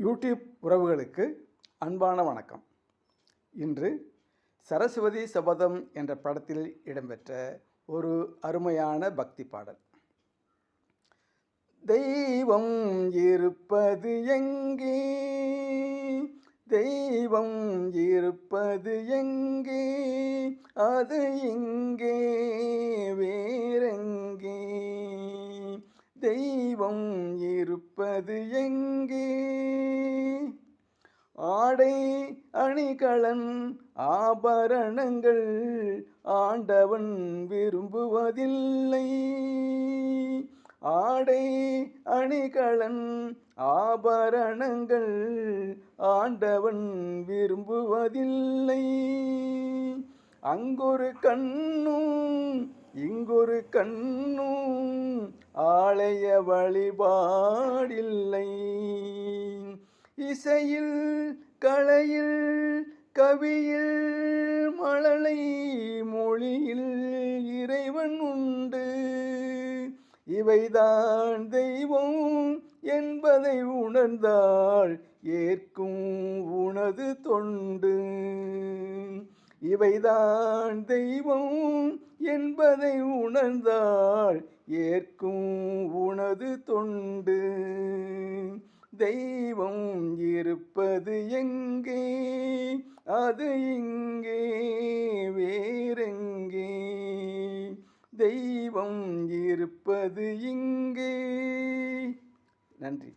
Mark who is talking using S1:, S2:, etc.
S1: YouTube உறவுகளுக்கு அன்பான வணக்கம். இன்று சரஸ்வதி சபதம் என்ற படத்தில் இடம்பெற்ற ஒரு அருமையான பக்தி பாடல். தெய்வம் இருப்பது எங்கே, தெய்வம் இருப்பது எங்கே, அது இங்கே வேறெங்கே, தெய்வம் இருப்பது எங்கே. ஆடை அணிகலன் ஆபரணங்கள் ஆண்டவன் விரும்புவதில்லை, ஆடை அணிகலன் ஆபரணங்கள் ஆண்டவன் விரும்புவதில்லை. அங்கொரு கண்ணும் இங்கொரு கண்ணும் ஆலய வழிபாடில்லை. இசையில் கலையில் கவியில் மழலை மொழியில் இறைவன் உண்டு. இவைதான் தெய்வம் என்பதை உணர்ந்தால் ஏற்கும் உனது தொண்டு. இவைதான் தெய்வம் என்பதை உணர்ந்தால் ஏற்கும் உனது தொண்டு. தெய்வம் இருப்பது எங்கே, அது இங்கே வேறெங்கே, தெய்வம் இருப்பது இங்கே. நன்றி.